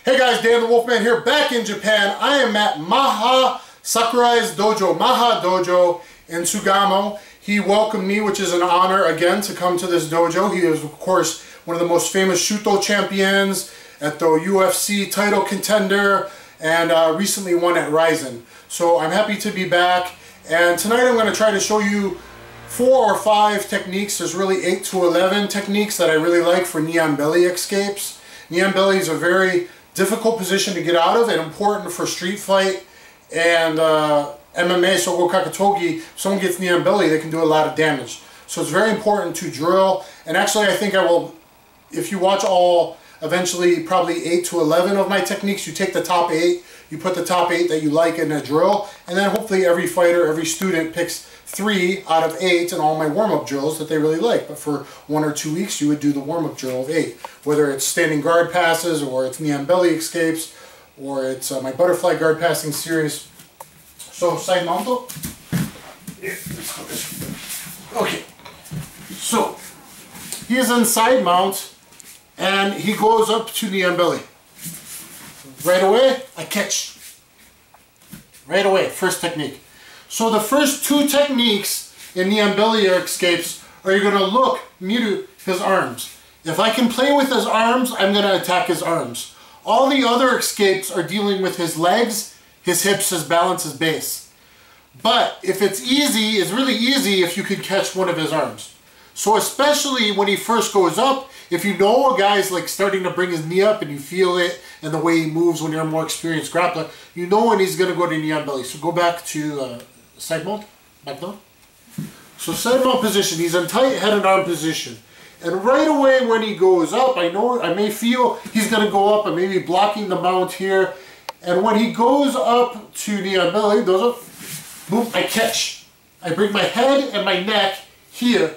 Hey guys, DanTheWolfman here, back in Japan. I am at Maha Sakurai's dojo, Maha Dojo in Sugamo. He welcomed me, which is an honor again to come to this dojo. He is, of course, one of the most famous Shuto champions, at the UFC title contender, and recently won at Ryzen. So I'm happy to be back, and tonight I'm going to try to show you 4 or 5 techniques. There's really 8 to 11 techniques that I really like for knee on belly escapes. Knee on belly is a very difficult position to get out of and important for street fight and MMA, Sogo Kakatogi. If someone gets knee on belly, they can do a lot of damage. So it's very important to drill, and actually I think I will, if you watch all, eventually probably 8 to 11 of my techniques, you take the top 8, you put the top 8 that you like in a drill, and then hopefully every fighter, every student picks 3 out of 8 in all my warm-up drills that they really like. But for 1 or 2 weeks you would do the warm-up drill of 8, whether it's standing guard passes, or it's knee on belly escapes, or it's my butterfly guard passing series. So side mount. Okay, so he is in side mount and he goes up to knee on belly. Right away I catch. Right away, first technique. So the first 2 techniques in knee on belly escapes are you're going to look, miru, his arms. If I can play with his arms, I'm going to attack his arms. All the other escapes are dealing with his legs, his hips, his balance, his base. But if it's easy, it's really easy if you can catch one of his arms. So especially when he first goes up, if you know a guy's like starting to bring his knee up and you feel it and the way he moves when you're a more experienced grappler, you know when he's going to go to knee on belly. So go back to side mount, back down. So side mount position, he's in tight head and arm position. And right away when he goes up, I may feel he's going to go up and maybe blocking the mount here. And when he goes up to knee on belly, goes up, boom, I catch. I bring my head and my neck here,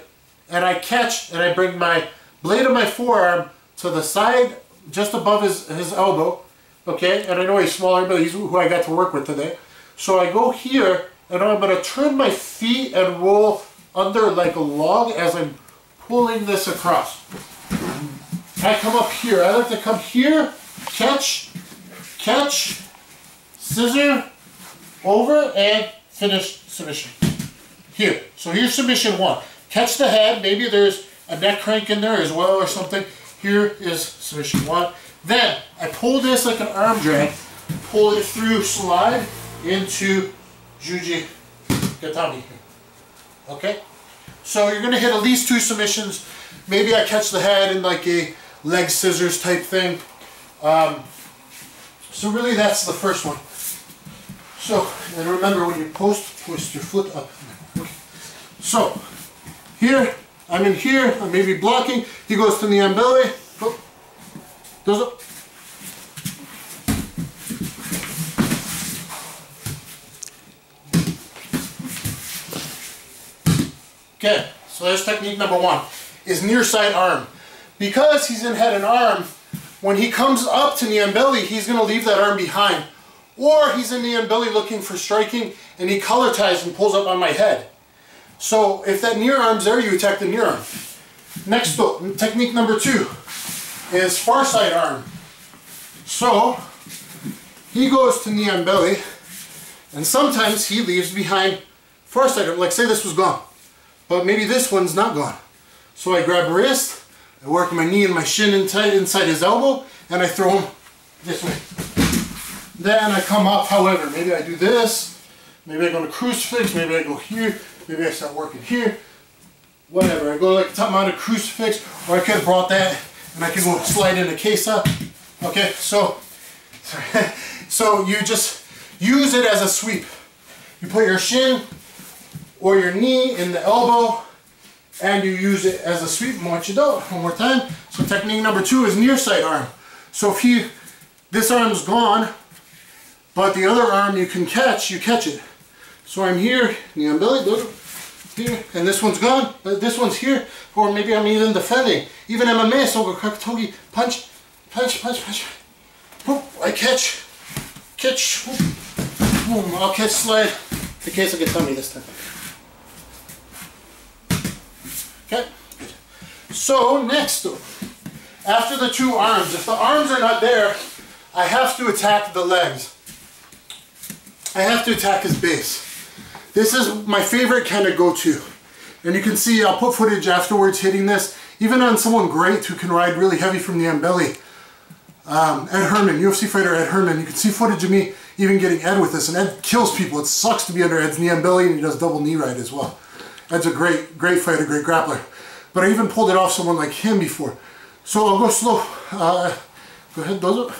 and I catch, and I bring my blade of my forearm to the side, just above his elbow, okay? And I know he's smaller, but he's who I got to work with today. So I go here, and I'm going to turn my feet and roll under like a log as I'm pulling this across. I come up here. I like to come here, catch, scissor, over, and finish submission. Here. So here's submission 1. Catch the head. Maybe there's a neck crank in there as well or something. Here is submission 1. Then I pull this like an arm drag, pull it through, slide into Jiujitsu Gatami. Okay? So you're going to hit at least 2 submissions. Maybe I catch the head in like a leg scissors type thing. So really that's the first one. So, and remember when you post, twist your foot up. Okay. So, here, I'm in here, I may be blocking. He goes to knee on belly. Oh, goes up. Okay, so there's technique number 1, is near side arm. Because he's in head and arm, when he comes up to knee on belly, he's going to leave that arm behind. Or he's in knee on belly looking for striking, and he collar ties and pulls up on my head. So if that near arm's there, you attack the near arm. Next up, technique number 2 is far side arm. So he goes to knee on belly, and sometimes he leaves behind far side arm. Like say this was gone, but maybe this one's not gone. So I grab a wrist, I work my knee and my shin inside his elbow, and I throw him this way. Then I come up, however, maybe I do this, maybe I go to crucifix, maybe I go here, maybe I start working here, whatever. I go like top mount of crucifix, or I could have brought that and I could go slide into Geisha. Okay, so you just use it as a sweep. You put your shin or your knee in the elbow and you use it as a sweep. Watch it out one more time. So technique number 2 is near side arm. So if this arm's gone, but the other arm you can catch, you catch it. So I'm here, knee on belly, here, and this one's gone, but this one's here, or maybe I'm even defending. Even MMA, Sogo Kakatogi, punch, punch, punch, punch. Boom, I catch, boom, I'll catch, slide, in case I get tummy this time. Okay, good. So next, after the 2 arms, if the arms are not there, I have to attack the legs. I have to attack his base. This is my favorite kind of go-to. And you can see, I'll put footage afterwards hitting this, even on someone great who can ride really heavy from the belly. Ed Herman, UFC fighter Ed Herman, you can see footage of me even getting Ed with this, and Ed kills people. It sucks to be under Ed's knee and belly, and he does double knee ride as well. Ed's a great fighter, great grappler. But I even pulled it off someone like him before. So I'll go slow. Go ahead, those are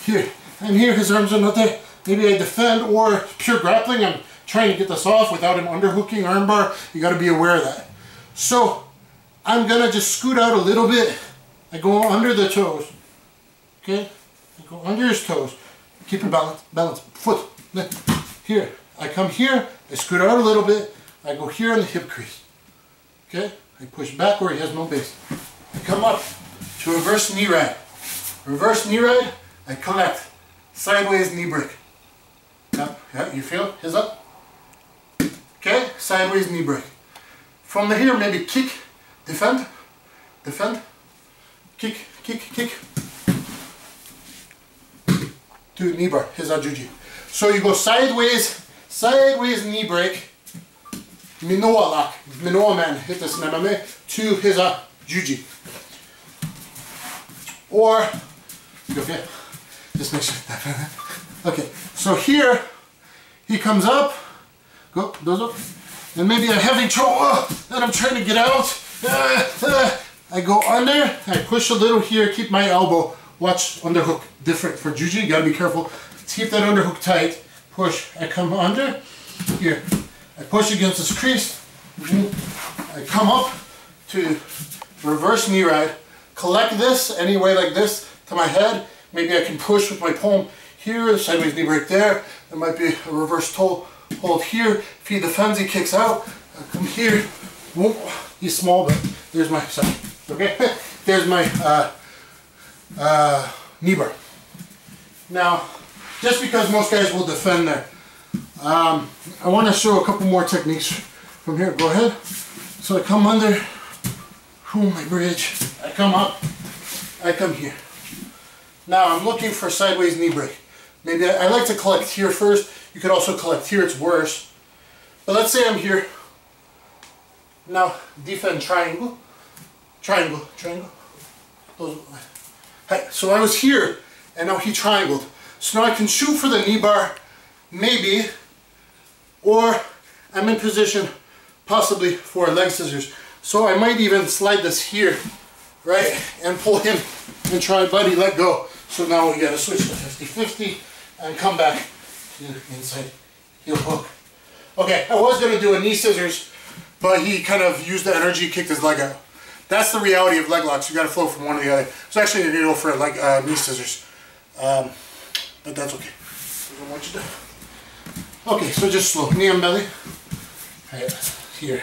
here. And here, his arms are not there. Maybe I defend, or pure grappling. I'm trying to get this off without him underhooking armbar. You gotta be aware of that. So I'm gonna just scoot out a little bit. I go under the toes. Okay? I go under his toes. Keep him balance. Foot. Here. I come here. I scoot out a little bit. I go here on the hip crease. Okay? I push back where he has no base. I come up to reverse knee ride. Reverse knee ride. I collect. Sideways knee break. Yeah, you feel? His up. Okay? Sideways knee break. From the here, maybe kick. Defend. Defend. Kick. Kick. Kick. To Kneebar, his juji. So you go sideways knee break, Minoa lock, Minoa man, hit this in MMA, to his juji. Or, okay, just make sure that, okay, so here, he comes up, go, those up, and maybe a heavy choke, and I'm trying to get out, I go under, I push a little here, keep my elbow. Watch underhook, different for juji, you gotta be careful. Keep that underhook tight, push, I come under, here, I push against this crease, I come up to reverse knee ride, collect this any way like this to my head, maybe I can push with my palm here, sideways knee break there, there might be a reverse toe hold here, if he defends, he kicks out, I come here, whoop, he's small but there's my, sorry, okay, there's my Kneebar. Now, just because most guys will defend there, I want to show a couple more techniques from here. Go ahead. So I come under, my bridge, I come up, I come here. Now I'm looking for sideways knee break. Maybe I like to collect here first. You could also collect here, it's worse. But let's say I'm here. Now defend triangle, triangle, triangle. Those. Hey, so I was here, and now he triangled. So now I can shoot for the knee bar, maybe, or I'm in position, possibly for leg scissors. So I might even slide this here, right, and pull him and try, buddy, let go. So now we gotta switch to 50-50 and come back to inside heel hook. Okay, I was gonna do a knee scissors, but he kind of used the energy, kicked his leg out. That's the reality of leg locks. You got to flow from one to the other. So actually, you're going to go for like knee scissors, but that's okay. I want you to. Okay, so just slow. Knee and belly. Right here.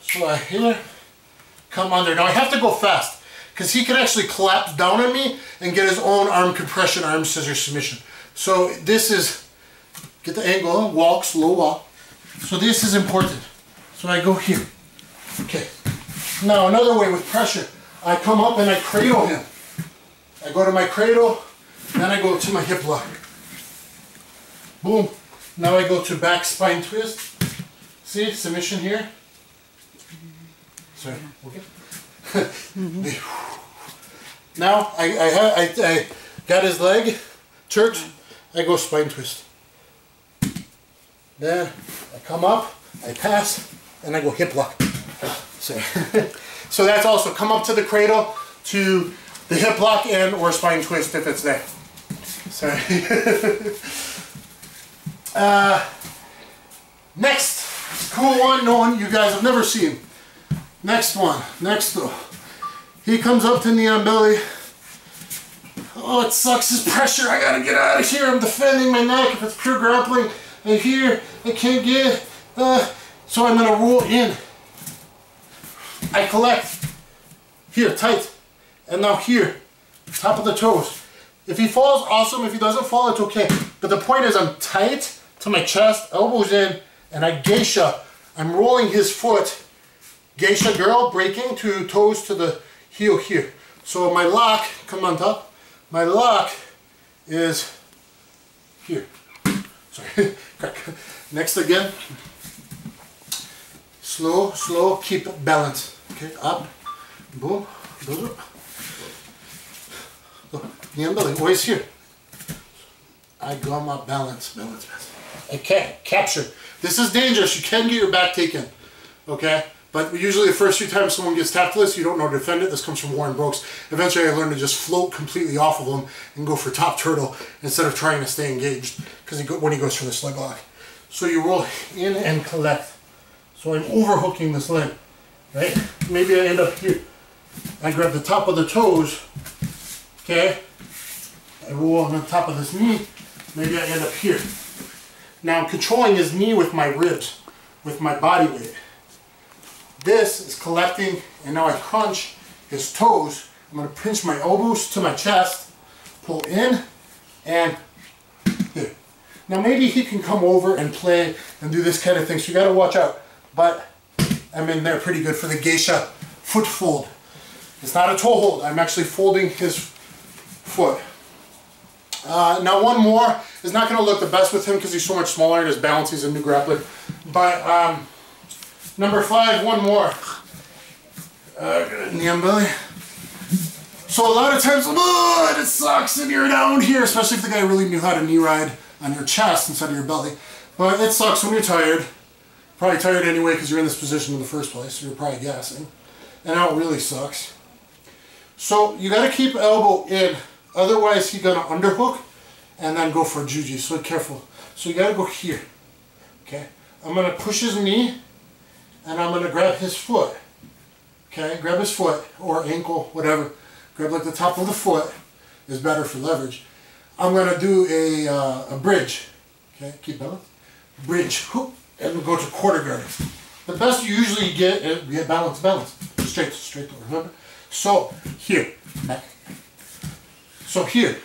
So I here, come under. Now I have to go fast because he can actually collapse down on me and get his own arm compression, arm scissor submission. So this is get the angle, walk, slow walk. So this is important. So I go here. Okay. Now another way with pressure, I come up and I cradle him. I go to my cradle, then I go to my hip lock. Boom. Now I go to back spine twist. See, submission here. Sorry, okay. Now I got his leg, church, I go spine twist. Then I come up, I pass, and I go hip lock. So that's also come up to the cradle, to the hip lock and or spine twist if it's there. Sorry. Next cool one, no one you guys have never seen. Next one, next though. He comes up to knee on belly. Oh, it sucks, his pressure. I gotta get out of here. I'm defending my neck. If it's pure grappling, and here I can't get. So I'm gonna roll in. I collect here, tight, and now here, top of the toes. If he falls, awesome. If he doesn't fall, it's okay. But the point is I'm tight to my chest, elbows in, and I geisha. I'm rolling his foot. Geisha girl, breaking to toes to the heel here. So my lock, come on top, my lock is here. Sorry. Next again. Slow, slow, keep balance. Okay, up, boom, boom. Knee and belly, always here. I got my balance, balance, balance. Okay, capture. This is dangerous. You can get your back taken. Okay? But usually the first few times someone gets tapped to this, you don't know how to defend it. This comes from Warren Brooks. Eventually I learned to just float completely off of him and go for top turtle instead of trying to stay engaged because when he goes for this leg lock. So you roll in and collect. So I'm overhooking this leg, right? Maybe I end up here. I grab the top of the toes, okay? I roll on the top of this knee. Maybe I end up here. Now I'm controlling his knee with my ribs, with my body weight. This is collecting, and now I crunch his toes. I'm going to pinch my elbows to my chest, pull in, and here. Now maybe he can come over and play and do this kind of thing, so you got to watch out. But I'm in there pretty good for the Geisha foot fold. It's not a toe hold. I'm actually folding his foot. Now one more is not going to look the best with him because he's so much smaller and his balance, he's a new grappler. But number 5, one more. Knee and belly. So a lot of times, oh, it sucks and you're down here, especially if the guy really knew how to knee ride on your chest instead of your belly. But it sucks when you're tired. Probably tired anyway because you're in this position in the first place, so you're probably gassing. And now it really sucks. So you got to keep elbow in, otherwise he's going to underhook and then go for a juji, so careful. So you got to go here, okay? I'm going to push his knee and I'm going to grab his foot, okay? Grab his foot or ankle, whatever. Grab like the top of the foot is better for leverage. I'm going to do a bridge, okay? Keep balance. Bridge, whoop. And we go to quarter guard. The best you usually get is we get balance, balance. Straight, remember? So, here, back. So here.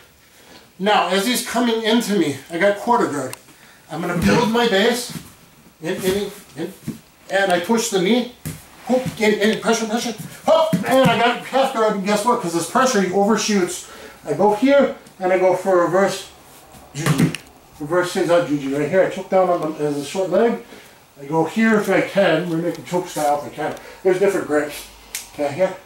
Now, as he's coming into me, I got quarter guard. I'm going to build my base. In. And I push the knee. Whoop, in, pressure. Hop, and I got half guard, and guess what? Because this pressure, he overshoots. I go here, and I go for a reverse juji. Reverse sins-out juji. Right here, I choke down on the short leg. I go here if I can. We're making choke style if I can. There's different grips. Okay, here.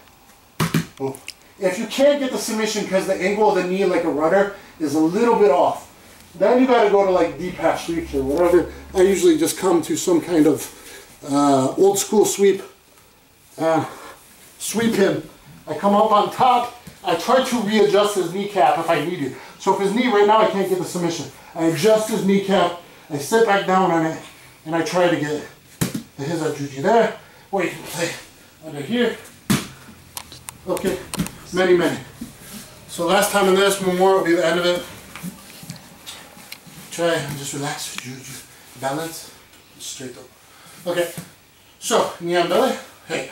Boom. If you can't get the submission because the angle of the knee, like a rudder, is a little bit off, then you got to go to like deep half sweeps or whatever. I usually just come to some kind of old school sweep. Sweep him. I come up on top. I try to readjust his kneecap if I need to. So if his knee right now, I can't get the submission. I adjust his kneecap, I sit back down on it, and I try to get the his-out juji there, or you can play under here. Okay, many. So last time in this, one more will be the end of it. Try and just relax, juju, balance, straight up. Okay, so knee and belly, hey.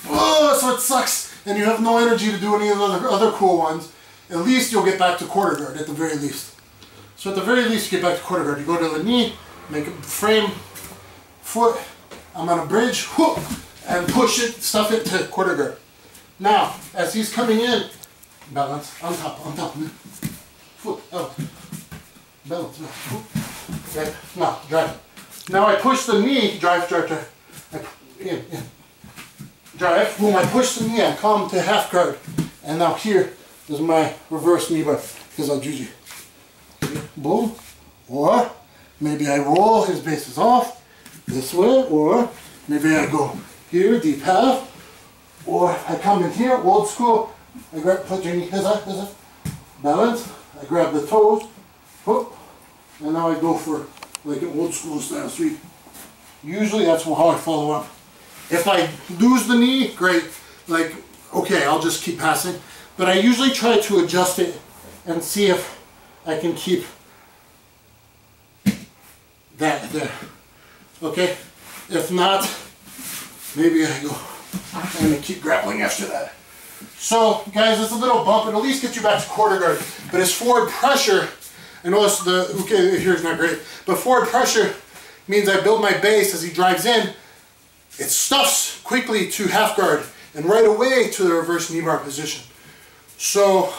Oh, so it sucks, and you have no energy to do any of the other cool ones. At least you'll get back to quarter guard, at the very least. So at the very least, you get back to quarter guard. You go to the knee, make a frame, foot, I'm on a bridge, whoop, and push it, stuff it to quarter guard. Now, as he's coming in, balance, on top, foot, out, balance, whoop, okay. Now, drive. Now I push the knee, drive, in, drive, boom, I push the knee, I come to half guard, and now here is my reverse Kneebar, because I'll juji. Boom, or maybe I roll his bases off this way, or maybe I go here, deep half, or I come in here, old school, I grab, put your knee, balance, I grab the toes, whoop, and now I go for like an old school style sweep. Usually that's how I follow up. If I lose the knee, great, like, okay, I'll just keep passing, but I usually try to adjust it and see if I can keep that there, okay? If not, maybe I go and keep grappling after that. So, guys, it's a little bump. It at least gets you back to quarter guard. But his forward pressure, I know okay, here's not great, but forward pressure means I build my base as he drives in. It stuffs quickly to half guard and right away to the reverse Kneebar position. So,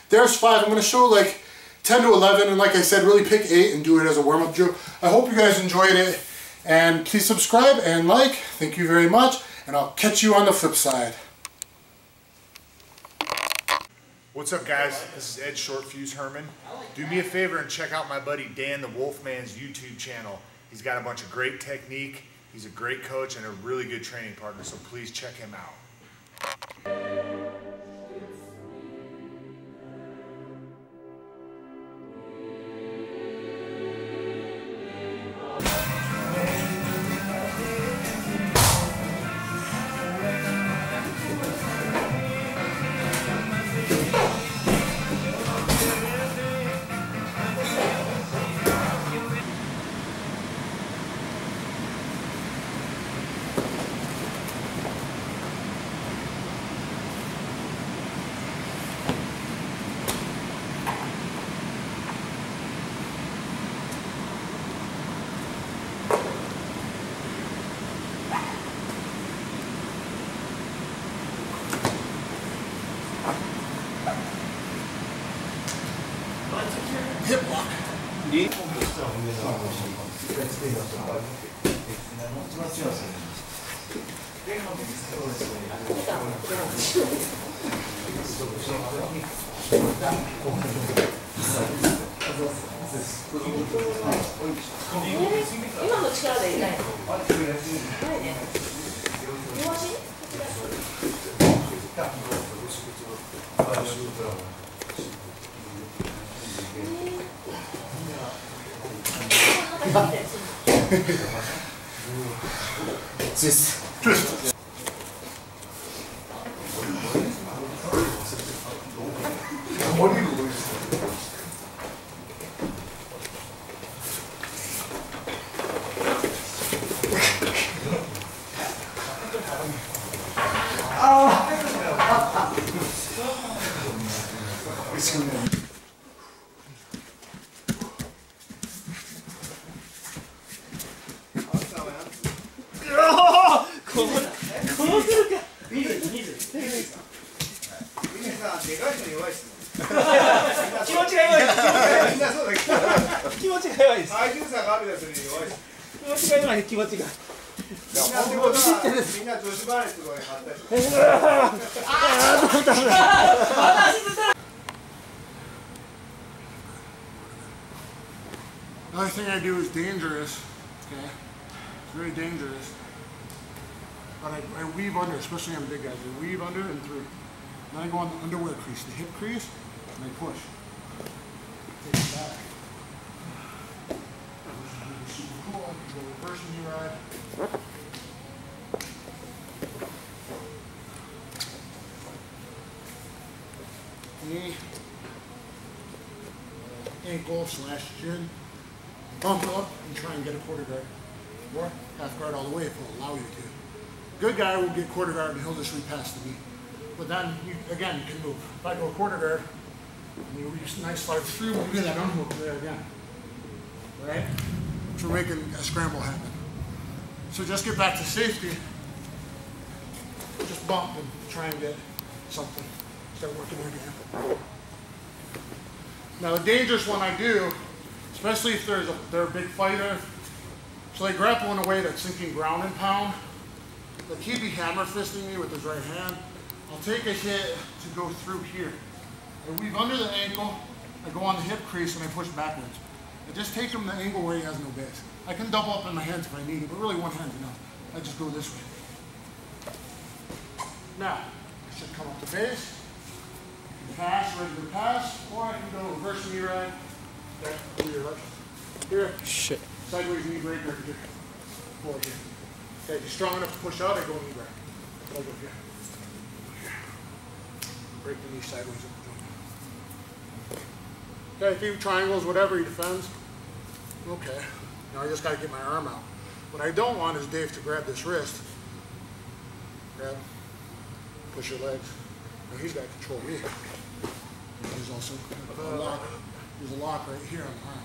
there's 5. I'm going to show like 10 to 11, and like I said, really pick 8 and do it as a warm-up drill. I hope you guys enjoyed it, and please subscribe and like. Thank you very much, and I'll catch you on the flip side. What's up, guys? This is Ed Shortfuse Herman. Do me a favor and check out my buddy DanTheWolfman's YouTube channel. He's got a bunch of great technique. He's a great coach and a really good training partner, so please check him out. Hiplock. Just. Another thing I do is dangerous, okay? It's very dangerous. But I weave under, especially on big guys. I weave under and through. Then I go on the underwear crease, the hip crease, and I push. Take it back. Super cool. Go reverse knee ride. Knee. Ankle / shin. Bump up and try and get a quarter guard. Or half guard all the way if it'll allow you to. Good guy will get quarter guard and he'll just repass the knee. But then, again, you can move. If I go quarter guard, and you reach nice slide through, we'll do that unhook there again. Right? So we're making a scramble happen. So just get back to safety. Just bump and try and get something. Start working again. Now the dangerous one I do, especially if they're a big fighter, so they grapple in a way that's sinking ground and pound. Like he'd be hammer fisting me with his right hand. I'll take a hit to go through here. I weave under the ankle, I go on the hip crease and I push backwards. I just take him the angle where he has no base. I can double up in my hands if I need it, but really one hand's enough. I just go this way. Now, I should come up to base, pass, regular pass, or I can go reverse knee ride. Okay, over your left. Here. Shit. Sideways knee break right here. Forward here. Okay, if you're strong enough to push out, I go knee break. I'll go here. Break the knee sideways. Okay, a few triangles, whatever he defends. Okay, now I just got to get my arm out. What I don't want is Dave to grab this wrist. Grab, push your legs. Now he's got to control me. He's also a lock. There's a lock right here on the arm.